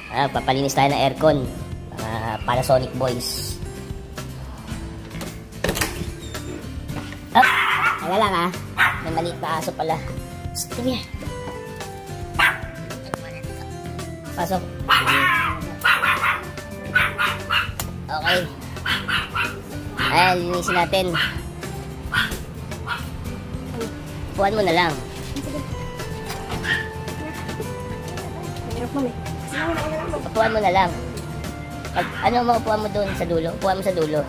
Papalinis tayo ng aircon. Panasonic boys. Wala lang may maliit na aso pala. Sige. Pasok. Okay. Ayan, linisin natin. Upuan mo na lang. Upuan mo na lang. Ano maupuan mo doon sa dulo? Upuan mo sa dulo.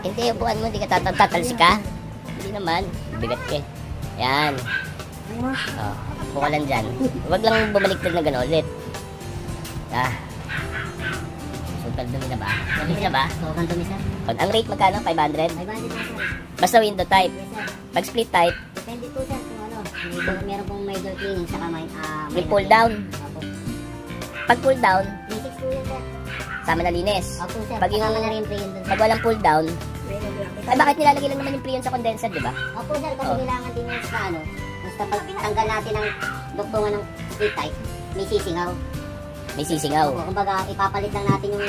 Hindi, upuan mo. Hindi ka tatalsik ka. Hindi naman. Bigat ka. Yan. Upo ka lang dyan. Huwag lang bumaliktad na gano'n ulit. Super dumi na ba? Dumi na ba? Huwag dumi, sir. Ang rate magkano? 500? 500 na, sir. Basta window type. Yes, sir. Pag split type, Depende po, sir, kung ano. Meron pong major cleaning, saka may pull down. Opo. Pag pull down, 3.6 po yun, sir. sama na linis. Opo, sir. Pag yung, Kasama na rin pre-yun dun, sir. pag walang pull down, ay bakit nilalagay lang naman yung pre-yun sa condenser, di ba? Opo, sir, kasi kailangan din yung sa ano. Basta pag tanggal natin ang duktungan ng split type, may sisingaw. May sisingaw. Opo, kumbaga ipapalit lang natin yung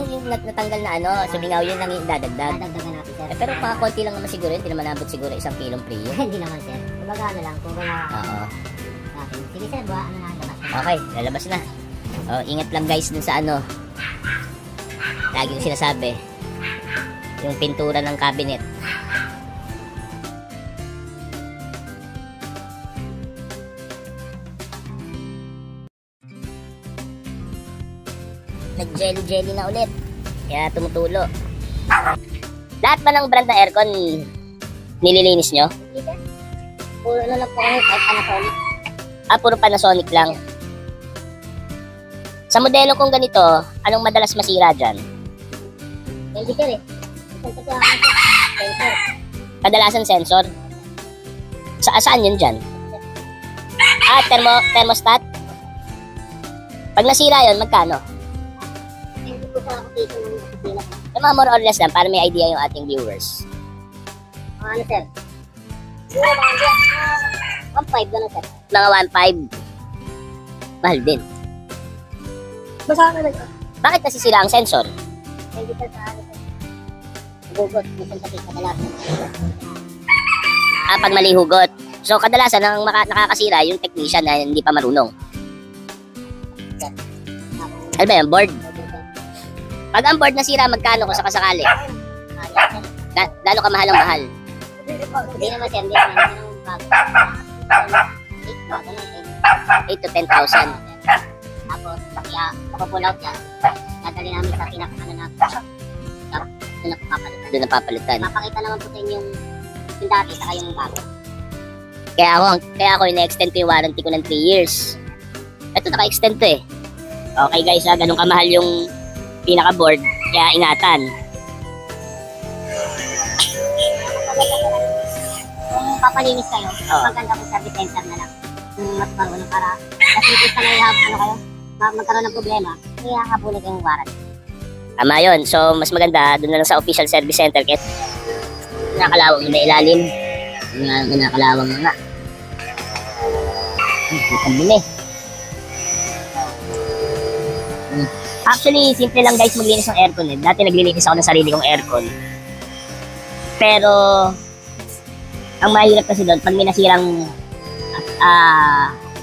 yung natanggal na ano, sumingaw yun lang yung dadagdag. dadagdagan natin, sir. Pero mga konti lang naman siguro, hindi naman abot siguro 1 kilong pre-yun. Hindi naman, sir. Kumbaga ano lang, kumbaga Oo. natin. Sige, sir, buha, ano na, labas. Okay, lalabas na. Ingat lang guys dun sa ano. Laging sinasabi. Yung pintura ng cabinet. Nag-jelly na ulit. Kaya tumutulo. Lahat ba ng brand ng aircon nililinis nyo? Puro ano lang po kami, kahit Panasonic. Puro Panasonic lang. Sa modelo kong ganito, anong madalas masira dyan? Hindi, sir, eh. Sensor ko ako, sensor. Kadalasan sensor. Saan yun dyan? Thermostat? Pag nasira yun, magkano? Hindi po sa application ng opisina. Mga more or less lang, para may idea yung ating viewers. Ano, sir? 1.5 gano'n, sir. Mga 1.5. Mahal din. Basa ka na. Bakit nasisira ang sensor? Hindi, sir, sa ano, sir. Gugot, minsan kasi kadalasan. Pag mali hugot. So, kadalasan ang nakakasira yung technician na hindi pa marunong. Ano ba yan? Board? Pag ang board nasira, magkano kung sakasakali? Lalo ka mahal ang mahal. Hindi naman, sir. Hindi naman. Bago na, 8 to 10,000. Tapos, kaya, mapupull out yan. Dadali namin sa pinaka-ano na. Doon na papalitan. Doon na papalitan. Mapakita naman po sa inyo yung dati saka yung bago. Kaya ako ina-extend ko yung warranty ko ng 3 years. Ito naka-extend to eh. Okay guys, ganun kamahal yung pinaka-board. Kaya ingatan. Kung papalinis kayo, maganda po service center na lang. Mas marunong para kasi isa na ihapon kayo, magkaroon ng problema, ihahabulin kayong warranty. Tama yun. So, mas maganda doon na lang sa official service center. Kaya nakalawang na ilalim. Nakalawang na nga. Ang bumi. Actually, simple lang guys maglinis ng aircon eh. Dati naglilinis ako ng sarili kong aircon. Pero, ang mahirap kasi doon, pag may nasirang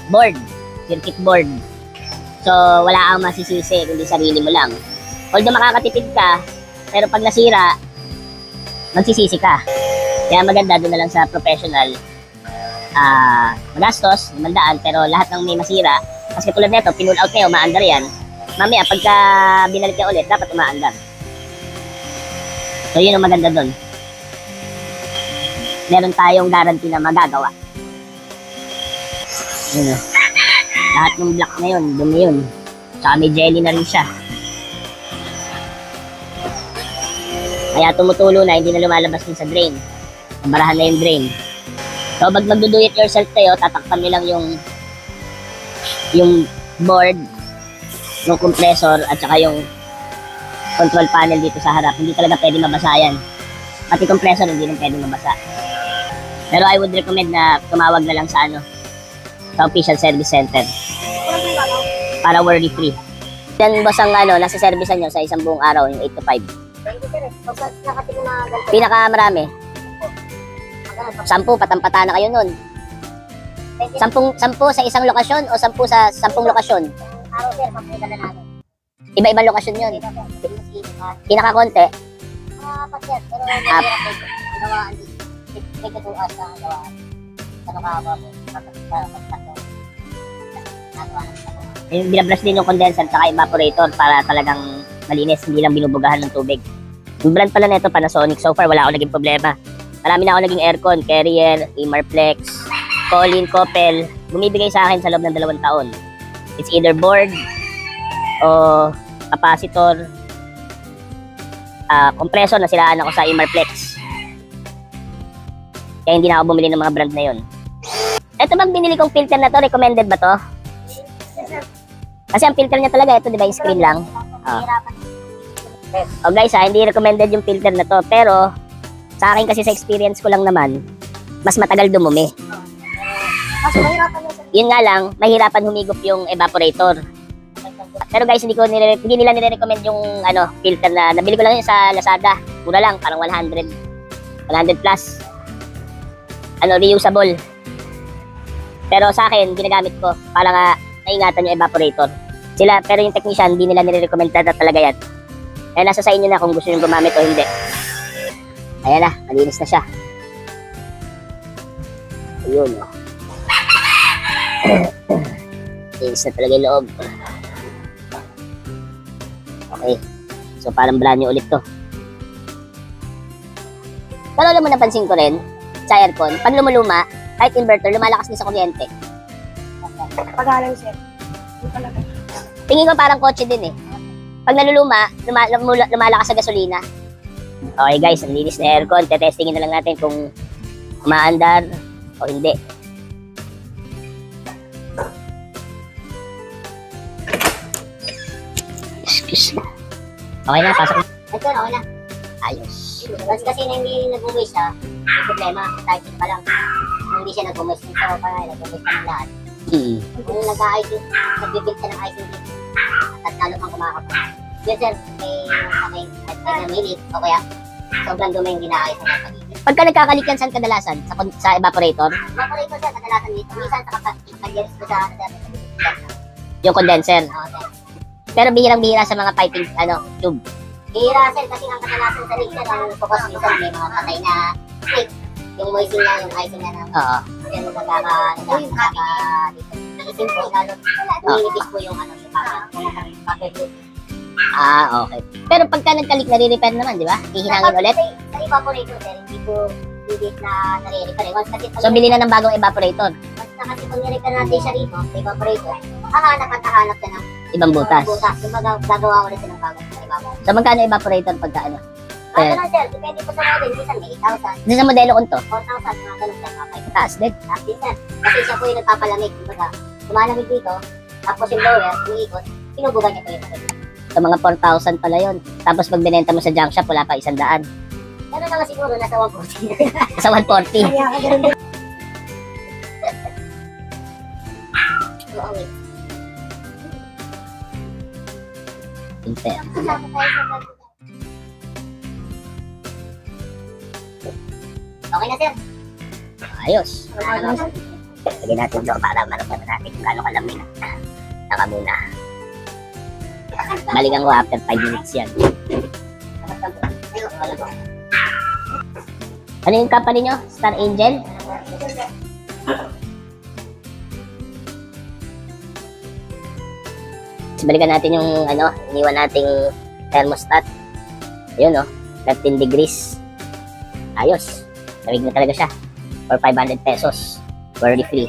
board, circuit board. So, wala kang masisisi, kundi sarili mo lang. Although makakatipid ka, pero pag nasira, magsisisi ka. Kaya maganda doon na lang sa professional. Magastos, 500, pero lahat ng may masira, kasi tulad nito, pinull out nyo, umaandar yan. Mamaya, pagka binalik ka ulit, dapat umaandar. So, yun ang maganda doon. Meron tayong guarantee na magagawa. Yun o. Lahat ng black na yun, dumi yun. Tsaka may jelly na rin siya. Kaya tumutulo na, hindi na lumalabas din sa drain. Nabarahan na yung drain. So, pag magdo-do it yourself kayo, tatakpan nyo lang yung board, yung compressor, at saka yung control panel dito sa harap. Hindi talaga pwede mabasa yan. Pati compressor, hindi rin pwede mabasa. Pero I would recommend na tumawag na lang sa sa official service center para worry free. Yan boss ang nasa servicean nyo sa isang buong araw, yung 8 to 5. 20 sir. Pag nakatingin na ganito. Pinakamarami. 10, patampata na kayo nun. 10 sa isang lokasyon o 10 sa 10 lokasyon? Araw sir, 10 dala natin. Iba-ibang lokasyon yun. Pinakakonti, Apat sir, pero mahirap po. Ang gawaan dito. May katuas na ang gawaan. Ano ka ba po? yung binabrush din yung condenser at evaporator para talagang malinis, hindi lang binubugahan ng tubig. Yung brand pala nito, Panasonic. So far, wala ako naging problema. Marami na ako naging aircon, Carrier, Emarflex, Colin, Coppel. Bumibigay sa akin sa loob ng 2 taon. It's either board o capacitor, compressor na siraan ako sa Emarflex. Kaya hindi na ako bumili ng mga brand na yun. Ito bang binili kong filter na to, recommended ba to? Kasi ang filter niya talaga, ito diba yung screen lang? Oh guys hindi recommended yung filter na to. Pero, sa akin kasi sa experience ko lang naman, mas matagal dumumi. Mas mahirapan yun sir. Yun nga lang, mahirapan humigop yung evaporator. Pero guys, hindi nila nire-recommend yung filter na nabili ko lang yun sa Lazada. Mura lang, parang 100 plus. Reusable. Pero sa akin, ginagamit ko para nga naingatan yung evaporator. Pero yung technician, hindi nila nire-recommend na talaga yan. Kaya nasa sa inyo na kung gusto nyo gumamit o hindi. Ayan na, malinis na siya. Ayun, oh. Malinis na talaga yung loob. Okay. So, parang brand new ulit to. Pero alam mo, napansin ko rin, sa aircon, pag lumuluma, kahit inverter, lumalakas din sa kuryente. Pag-alam sir. Tingin ko parang kotse din eh. Pag naluluma, lumalakas sa gasolina. Okay guys, ang linis na aircon. Tetestingin na lang natin kung umaandar o hindi. Excuse me. Okay na, pasok na. Ito, okay na. Ayos. Kasi na hindi nag-umis siya, may problema. Type pa lang. Kung hindi siya nag-umis, hindi siya pa nga, nag-umis pa ng lahat. Kung nag-icing, nag-build siya ng icing dito. At lalo pang kumakapa. Yun sir, may na minute o kaya sobrang dumi yung ginaayos sa paligid. Pagka nagkakalik yan, saan kadalasan? Sa evaporator? Evaporator sir, kadalasan dito. Minsan sa kapag-years ko sa Yung condenser. Oo sir. Pero bihirang-bihira sa mga piping, tube. Hihira sir, kasi ang kadalasan sa leak sir, ang focus minsan may mga patay na leak. Yung moisting na, yung icing na naman. Oo. Yan yung nagkaka isin po, lalo uminipis po yung paper tube. Okay. Pero pagka nagkalik, nare-repair naman, di ba? Hihinangin ulit? Sa evaporator sir, hindi na nare-repair. Once kasi So, bili na ng bagong evaporator. basta kasi pag nire-repair natin siya rito, sa evaporator, hahanap at hahanap na ng Ibang butas. Yung gagawa ulit siya ng bagong evaporator. So, magkano evaporator pagka Ano lang sir, depende po sa model, minsan may 8,000, Sa modelo ko to, 4,000, mga ganun sir, mga 5,000. taas din. Tapos din sir, kasi siya po yung nagpapalamig, kumbaga, lumalamig dito, tapos yung blower, umiikot, pinubugan niya po yung tubig. So, mga 4,000 pala yun. Tapos, pag binenta mo sa junk shop, wala pa 100. Ano na nga siguro, nasa 140. Sa 140. Kaya ka ganun din. Oo, wait. Filter. Sasama tayo sa okay na sir. Ayos. Lagyan natin doon para maramdaman natin kung gaano kalamin. Saka muna. Balikan ko after 5 minutes yan. Ano yung company nyo? Star Angel? Balikan natin yung iniwan nating thermostat. Ayun 13 degrees. Ayos. Lamig na talaga siya. For 500 pesos. Worry free.